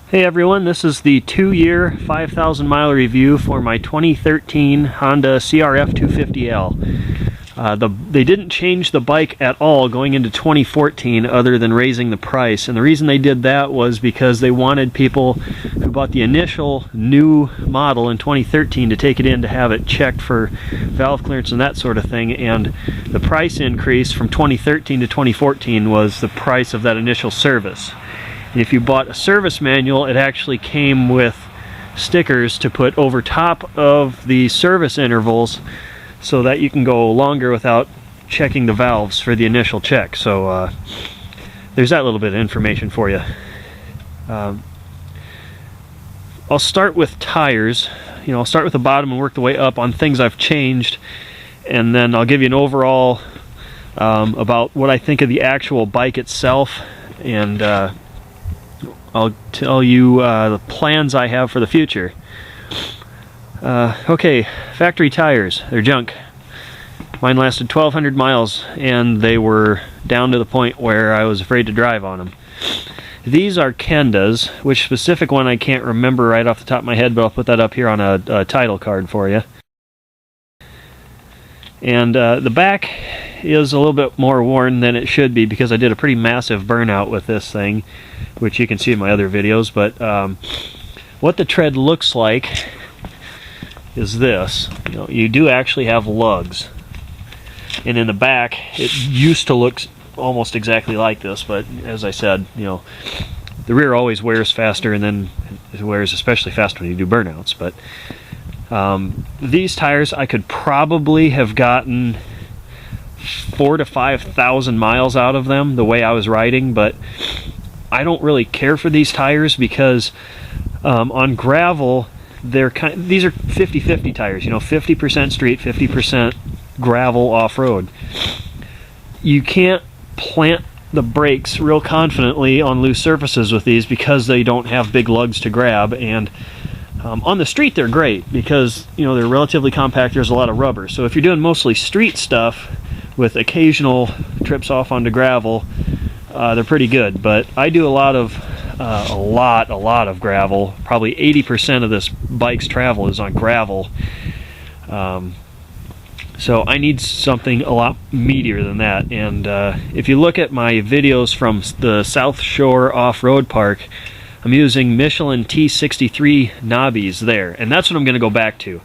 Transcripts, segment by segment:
Hey everyone, this is the 2-year 5,000 mile review for my 2013 Honda CRF250L. They didn't change the bike at all going into 2014 other than raising the price, and the reason they did that was because they wanted people who bought the initial new model in 2013 to take it in to have it checked for valve clearance and that sort of thing, and the price increase from 2013 to 2014 was the price of that initial service. And if you bought a service manual, it actually came with stickers to put over top of the service intervals so that you can go longer without checking the valves for the initial check. So there's that little bit of information for you. I'll start with tires. I'll start with the bottom and work the way up on things I've changed, and then I'll give you an overall about what I think of the actual bike itself, and I'll tell you the plans I have for the future. Okay, factory tires, they're junk. Mine lasted 1,200 miles and they were down to the point where I was afraid to drive on them. These are Kendas, which specific one I can't remember right off the top of my head, but I'll put that up here on a title card for you. And the back is a little bit more worn than it should be because I did a pretty massive burnout with this thing, which you can see in my other videos. But what the tread looks like is this. You do actually have lugs, and in the back it used to look almost exactly like this, but as I said, the rear always wears faster, and then it wears especially fast when you do burnouts. But these tires, I could probably have gotten 4,000 to 5,000 miles out of them the way I was riding, but I don't really care for these tires because on gravel these are 50-50 tires, 50% street, 50% gravel off-road. You can't plant the brakes real confidently on loose surfaces with these because they don't have big lugs to grab, and on the street they're great because they're relatively compact. There's a lot of rubber, so if you're doing mostly street stuff with occasional trips off onto gravel, they're pretty good. But I do a lot of gravel. Probably 80% of this bike's travel is on gravel, so I need something a lot meatier than that. And if you look at my videos from the South Shore Off-Road Park, I'm using Michelin T63 knobbies there, and that's what I'm going to go back to.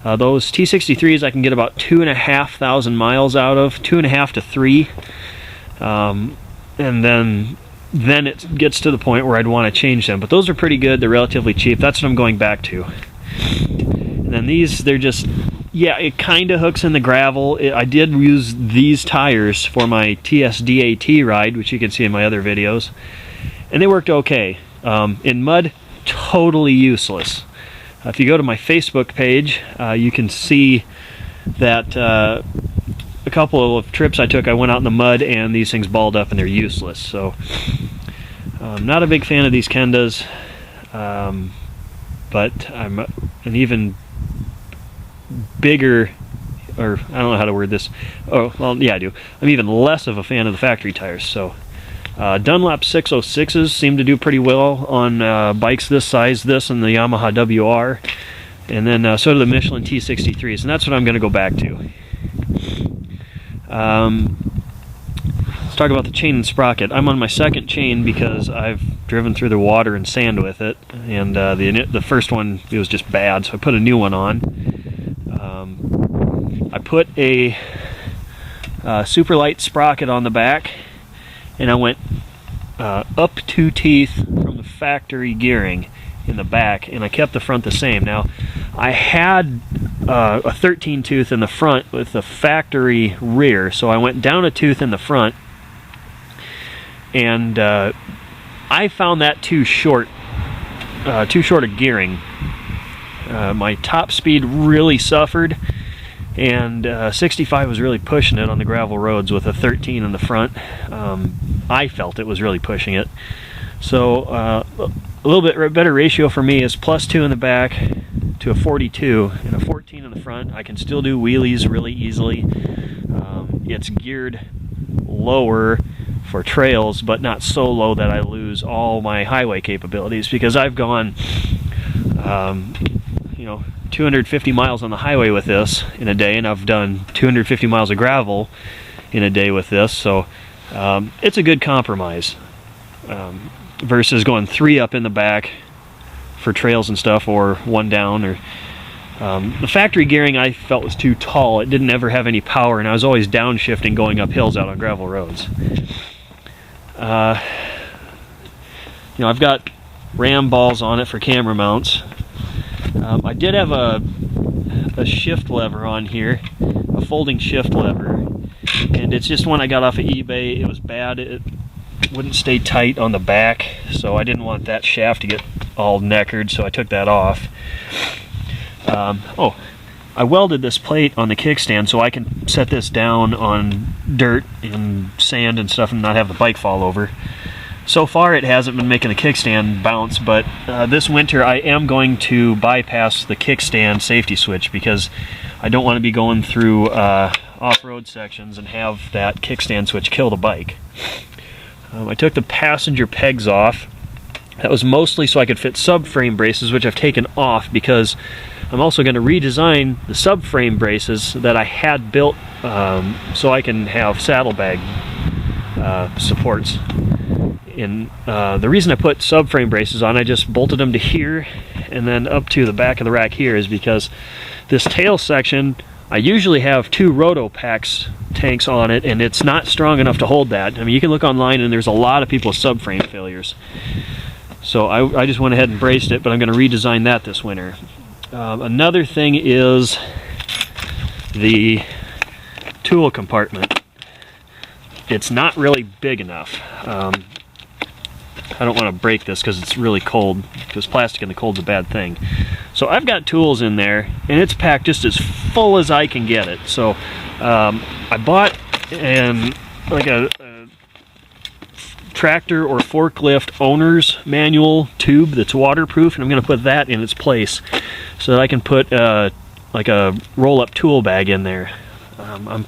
Those T63s I can get about 2,500 miles out of, 2.5 to 3, and then it gets to the point where I'd want to change them. But those are pretty good. They're relatively cheap. That's what I'm going back to. And then these, they're just, it kind of hooks in the gravel. I did use these tires for my TSDAT ride, which you can see in my other videos, and they worked okay. In mud, totally useless. If you go to my Facebook page, you can see that a couple of trips I took, I went out in the mud and these things balled up and they're useless. So I'm not a big fan of these Kendas, but I'm an even bigger, or I don't know how to word this. Oh, well, yeah, I do. I'm even less of a fan of the factory tires. So Dunlop 606s seem to do pretty well on bikes this size, this and the Yamaha WR, and then so do the Michelin T63s, and that's what I'm going to go back to. Let's talk about the chain and sprocket. I'm on my second chain because I've driven through the water and sand with it, and the first one, it was just bad, so I put a new one on. I put a super light sprocket on the back, and I went up 2 teeth from the factory gearing in the back, and I kept the front the same. Now, I had a 13 tooth in the front with the factory rear, so I went down a tooth in the front, and I found that too short of gearing. My top speed really suffered, and 65 was really pushing it on the gravel roads with a 13 in the front. I felt it was really pushing it. So a little bit better ratio for me is +2 in the back to a 42 and a 14 in the front. I can still do wheelies really easily. It's geared lower for trails, but not so low that I lose all my highway capabilities, because I've gone 250 miles on the highway with this in a day, and I've done 250 miles of gravel in a day with this, so it's a good compromise versus going 3 up in the back for trails and stuff, or 1 down. Or the factory gearing I felt was too tall. It didn't ever have any power, and I was always downshifting going up hills out on gravel roads. I've got ram balls on it for camera mounts. I did have a shift lever on here, a folding shift lever, and it's just one I got off of eBay. It was bad. It wouldn't stay tight on the back, so I didn't want that shaft to get all knackered, so I took that off. I welded this plate on the kickstand so I can set this down on dirt and sand and stuff and not have the bike fall over. So far it hasn't been making the kickstand bounce, but this winter I am going to bypass the kickstand safety switch, because I don't want to be going through off-road sections and have that kickstand switch kill the bike. I took the passenger pegs off. That was mostly so I could fit subframe braces, which I've taken off because I'm also going to redesign the subframe braces that I had built so I can have saddlebag supports. And the reason I put subframe braces on, I just bolted them to here and then up to the back of the rack here, is because this tail section, I usually have 2 Rotopax tanks on it, and it's not strong enough to hold that. I mean, you can look online and there's a lot of people with subframe failures. So I just went ahead and braced it, but I'm going to redesign that this winter. Another thing is the tool compartment. It's not really big enough. I don't want to break this because it's really cold, because plastic in the cold is a bad thing. So I've got tools in there, and it's packed just as full as I can get it. So I bought a tractor or forklift owner's manual tube that's waterproof, and I'm going to put that in its place so that I can put like a roll-up tool bag in there. I'm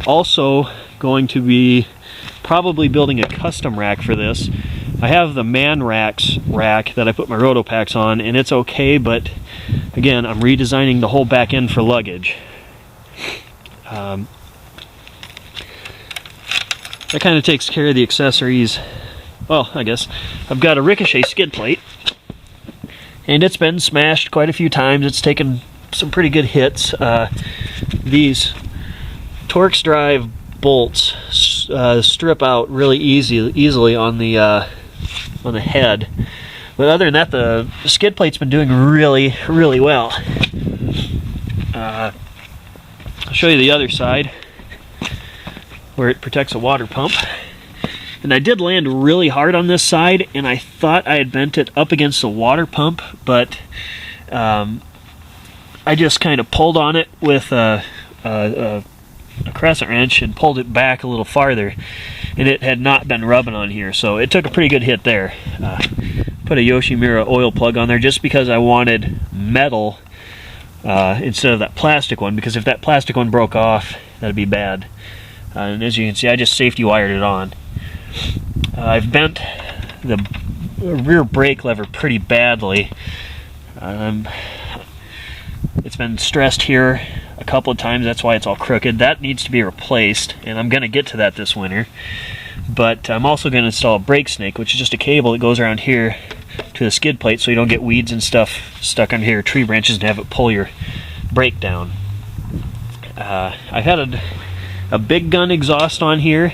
also going to be probably building a custom rack for this. I have the Man Racks rack that I put my Rotopax on, and it's okay, but again, I'm redesigning the whole back end for luggage. That kind of takes care of the accessories. Well, I guess I've got a Ricochet skid plate, and it's been smashed quite a few times. It's taken some pretty good hits. These Torx Drive bolts strip out really easily on the head, but other than that, the skid plate's been doing really well. I'll show you the other side where it protects a water pump, and I did land really hard on this side, and I thought I had bent it up against the water pump, but I just kind of pulled on it with a crescent wrench and pulled it back a little farther, and it had not been rubbing on here, so it took a pretty good hit there. Put a Yoshimura oil plug on there just because I wanted metal instead of that plastic one, because if that plastic one broke off, that'd be bad. And as you can see, I just safety wired it on. I've bent the rear brake lever pretty badly. It's been stressed here a couple of times, that's why it's all crooked. That needs to be replaced, and I'm going to get to that this winter. But I'm also going to install a brake snake, which is just a cable that goes around here to the skid plate so you don't get weeds and stuff stuck on here, tree branches, and have it pull your brake down. I've had a big gun exhaust on here,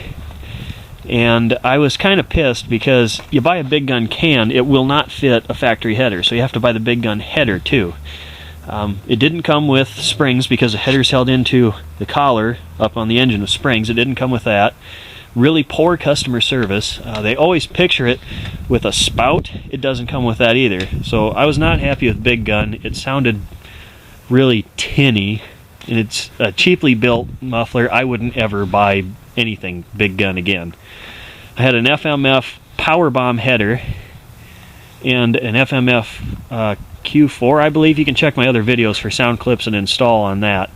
and I was kind of pissed because you buy a big gun can, it will not fit a factory header, so you have to buy the big gun header too. It didn't come with springs because the header's held into the collar up on the engine with springs. It didn't come with that. Really poor customer service. They always picture it with a spout. It doesn't come with that either. So I was not happy with Big Gun. It sounded really tinny, and it's a cheaply built muffler. I wouldn't ever buy anything Big Gun again. I had an FMF Power Bomb header and an FMF Q4, I believe. You can check my other videos for sound clips and install on that.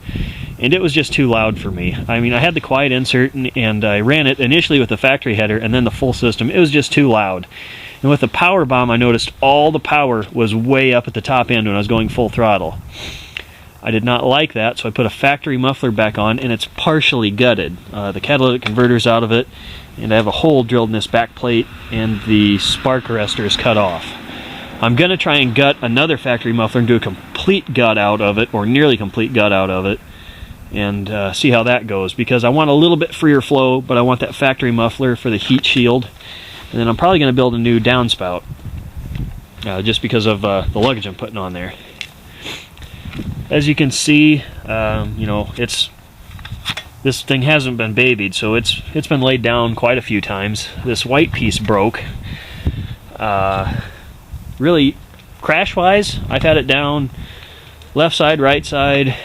and it was just too loud for me. I mean, I had the quiet insert, and I ran it initially with the factory header and then the full system. It was just too loud. And with the power bomb, I noticed all the power was way up at the top end when I was going full throttle. I did not like that, so I put a factory muffler back on, and it's partially gutted. The catalytic converter's out of it, and I have a hole drilled in this back plate, and the spark arrestor is cut off. I'm going to try and gut another factory muffler and do a complete gut out of it, or nearly complete gut out of it, and see how that goes, because I want a little bit freer flow, but I want that factory muffler for the heat shield. And then I'm probably going to build a new downspout, just because of the luggage I'm putting on there. As you can see, you know, this thing hasn't been babied, so it's been laid down quite a few times. This white piece broke. Really, crash-wise, I've had it down left side, right side,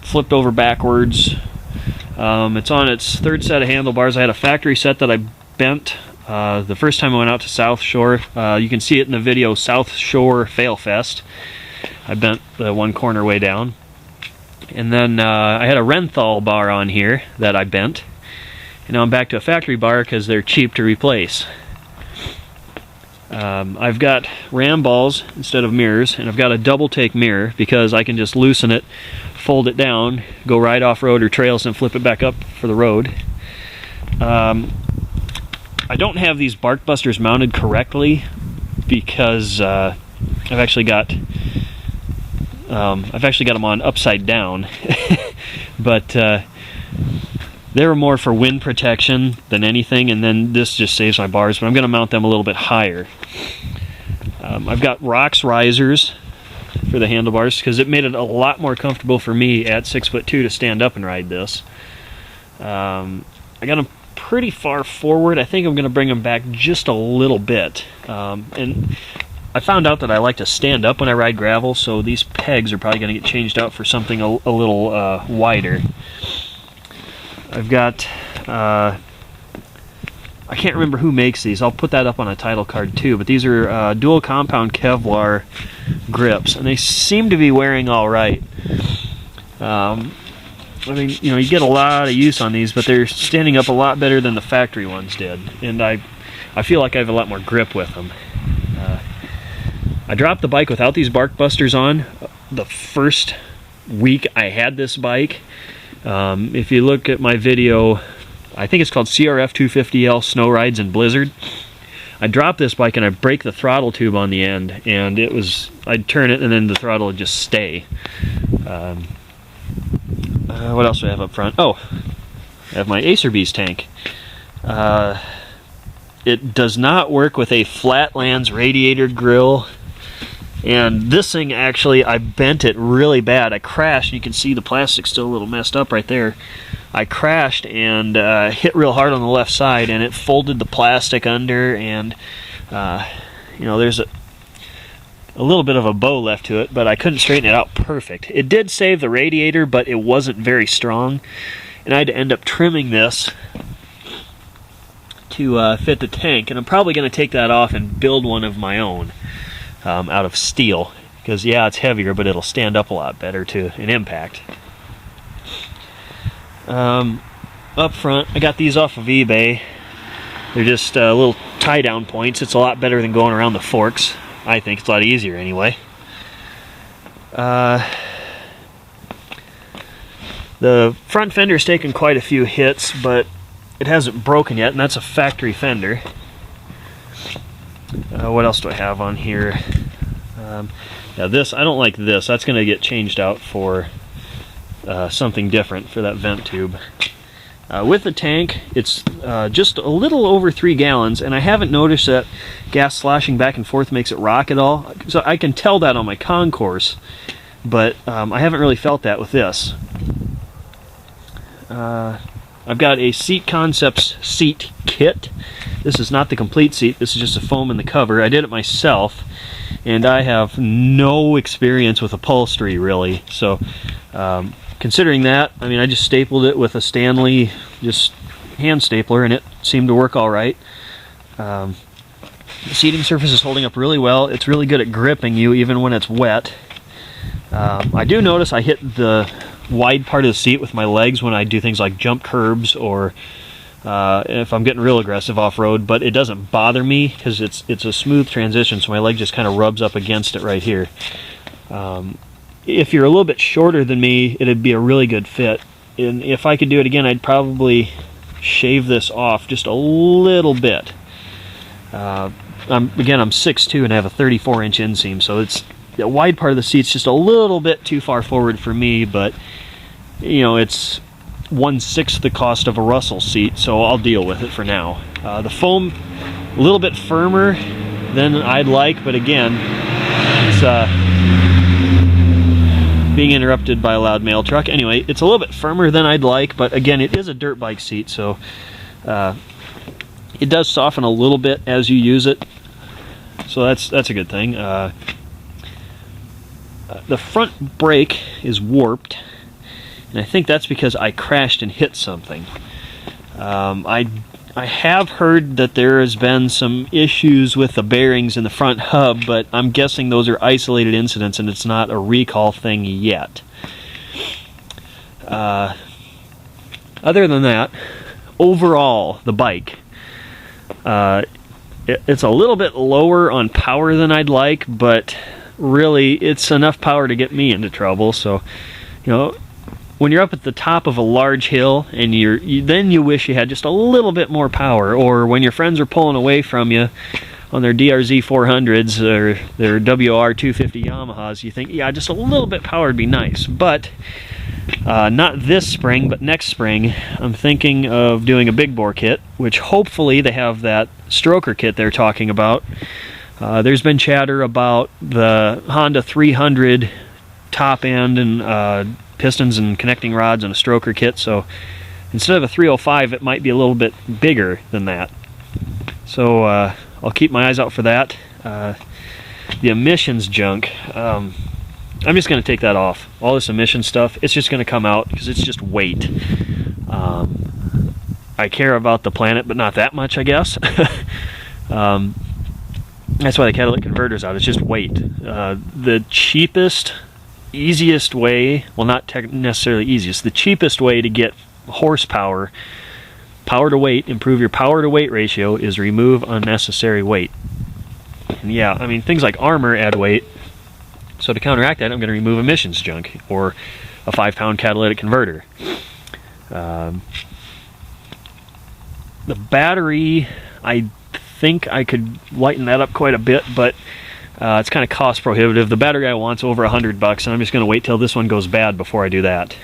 flipped over backwards. It's on its third set of handlebars. I had a factory set that I bent the first time I went out to South Shore. You can see it in the video, South Shore Fail Fest. I bent the one corner way down. And then I had a Renthal bar on here that I bent. And now I'm back to a factory bar because they're cheap to replace. I've got ram balls instead of mirrors, and I've got a double take mirror because I can just loosen it, fold it down, go right off road or trails and flip it back up for the road. I don't have these bark busters mounted correctly because I've actually got them on upside down, but they were more for wind protection than anything, and then this just saves my bars, but I'm going to mount them a little bit higher. I've got rocks risers for the handlebars because it made it a lot more comfortable for me at 6'2" to stand up and ride this. I got them pretty far forward. I think I'm going to bring them back just a little bit. And I found out that I like to stand up when I ride gravel, so these pegs are probably going to get changed out for something a little wider. I've got, I can't remember who makes these. I'll put that up on a title card too, but these are dual compound Kevlar grips, and they seem to be wearing all right. I mean, you know, you get a lot of use on these, but they're standing up a lot better than the factory ones did, and I feel like I have a lot more grip with them. I dropped the bike without these bark busters on the first week I had this bike. If you look at my video, I think it's called CRF250L Snow Rides in Blizzard. I dropped this bike and I break the throttle tube on the end, and I'd turn it and then the throttle would just stay. What else do I have up front? Oh, I have my Acer Beast tank. It does not work with a Flatlands radiator grill. And this thing, actually, I bent it really bad. I crashed. You can see the plastic still a little messed up right there. I crashed and hit real hard on the left side, and it folded the plastic under, and you know, there's a little bit of a bow left to it, but I couldn't straighten it out perfect. It did save the radiator, but it wasn't very strong, and I had to end up trimming this to fit the tank, and I'm probably going to take that off and build one of my own. Out of steel, because yeah, it's heavier, but it'll stand up a lot better to an impact. Up front, I got these off of eBay. They're just little tie-down points. It's a lot better than going around the forks. I think it's a lot easier anyway. The front fender's taken quite a few hits, but it hasn't broken yet, and that's a factory fender. What else do I have on here? Yeah, this, I don't like this. That's going to get changed out for something different for that vent tube. With the tank, it's just a little over 3 gallons, and I haven't noticed that gas sloshing back and forth makes it rock at all. So I can tell that on my concourse, but I haven't really felt that with this. I've got a Seat Concepts seat kit. This is not the complete seat, this is just a foam in the cover. I did it myself, and I have no experience with upholstery really. So considering that, I mean, I just stapled it with a Stanley just hand stapler, and it seemed to work all right. The seating surface is holding up really well. It's really good at gripping you even when it's wet. I do notice I hit the wide part of the seat with my legs when I do things like jump curbs or if I'm getting real aggressive off-road, but it doesn't bother me because it's a smooth transition, so my leg just kind of rubs up against it right here. If you're a little bit shorter than me, it'd be a really good fit. And if I could do it again, I'd probably shave this off just a little bit. I'm 6'2" and I have a 34-inch inseam, so it's the wide part of the seat's just a little bit too far forward for me, but you know, it's 1/6 the cost of a Russell seat, so I'll deal with it for now. The foam, a little bit firmer than I'd like, but again, it's being interrupted by a loud mail truck. Anyway, it's a little bit firmer than I'd like, but again, it is a dirt bike seat, so it does soften a little bit as you use it, so that's a good thing. The front brake is warped, and I think that's because I crashed and hit something. I have heard that there has been some issues with the bearings in the front hub, but I'm guessing those are isolated incidents and it's not a recall thing yet. Other than that, overall, the bike, it's a little bit lower on power than I'd like, but really it's enough power to get me into trouble. So, you know, when you're up at the top of a large hill and then you wish you had just a little bit more power, or when your friends are pulling away from you on their DRZ 400s or their WR250 Yamahas, you think, yeah, just a little bit power would be nice. But not this spring, but next spring, I'm thinking of doing a big bore kit, which hopefully they have that stroker kit they're talking about. There's been chatter about the Honda 300 top end and pistons and connecting rods and a stroker kit, so instead of a 305 it might be a little bit bigger than that. So I'll keep my eyes out for that. The emissions junk, I'm just going to take that off. All this emission stuff, it's just going to come out because it's just weight. I care about the planet, but not that much, I guess. That's why the catalytic converter's out. It's just weight. The cheapest, easiest way, well, not necessarily easiest, the cheapest way to get horsepower, power to weight, improve your power to weight ratio, is remove unnecessary weight. And yeah, I mean, things like armor add weight, so to counteract that, I'm going to remove emissions junk, or a 5-pound catalytic converter. The battery, I think I could lighten that up quite a bit, but it's kind of cost prohibitive. The battery I want's over $100, and I'm just going to wait till this one goes bad before I do that.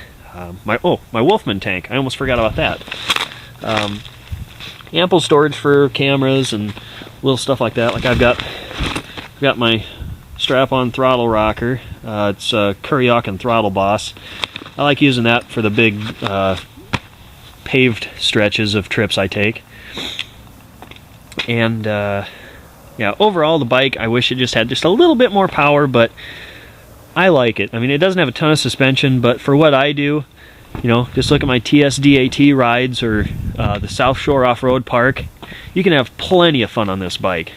My Wolfman tank, I almost forgot about that. Ample storage for cameras and little stuff like that. Like I've got my strap-on throttle rocker. It's a Kory and Throttle Boss. I like using that for the big paved stretches of trips I take. And yeah, overall the bike, I wish it just had just a little bit more power, but I like it. I mean, it doesn't have a ton of suspension, but for what I do, you know, just look at my TSDAT rides or the South Shore Off-Road Park. You can have plenty of fun on this bike.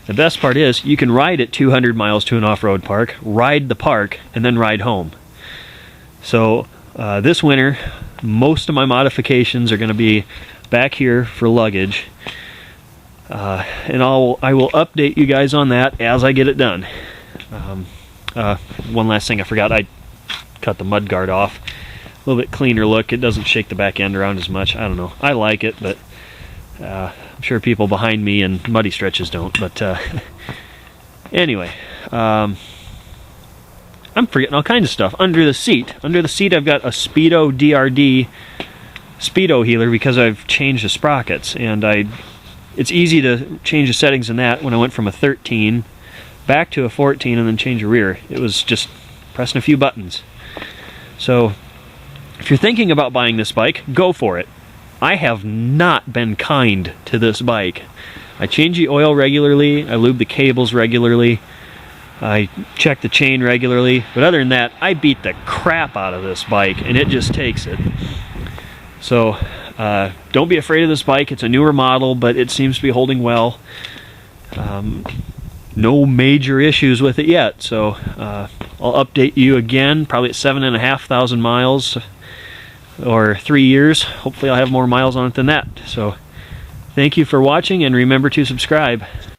The best part is you can ride it 200 miles to an off-road park, ride the park, and then ride home. So this winter, most of my modifications are going to be back here for luggage. And I will update you guys on that as I get it done. One last thing I forgot, I cut the mud guard off. A little bit cleaner look. It doesn't shake the back end around as much. I don't know. I like it, but I'm sure people behind me in muddy stretches don't. But anyway, I'm forgetting all kinds of stuff. Under the seat I've got a Speedo DRD Speedo healer because I've changed the sprockets, and it's easy to change the settings in that when I went from a 13 back to a 14 and then change the rear. It was just pressing a few buttons. So if you're thinking about buying this bike, go for it. I have not been kind to this bike. I change the oil regularly, I lube the cables regularly, I check the chain regularly, but other than that, I beat the crap out of this bike, and it just takes it. So don't be afraid of this bike. It's a newer model, but it seems to be holding well. no major issues with it yet. So I'll update you again, probably at 7,500 miles or 3 years. Hopefully I'll have more miles on it than that. So thank you for watching, and remember to subscribe.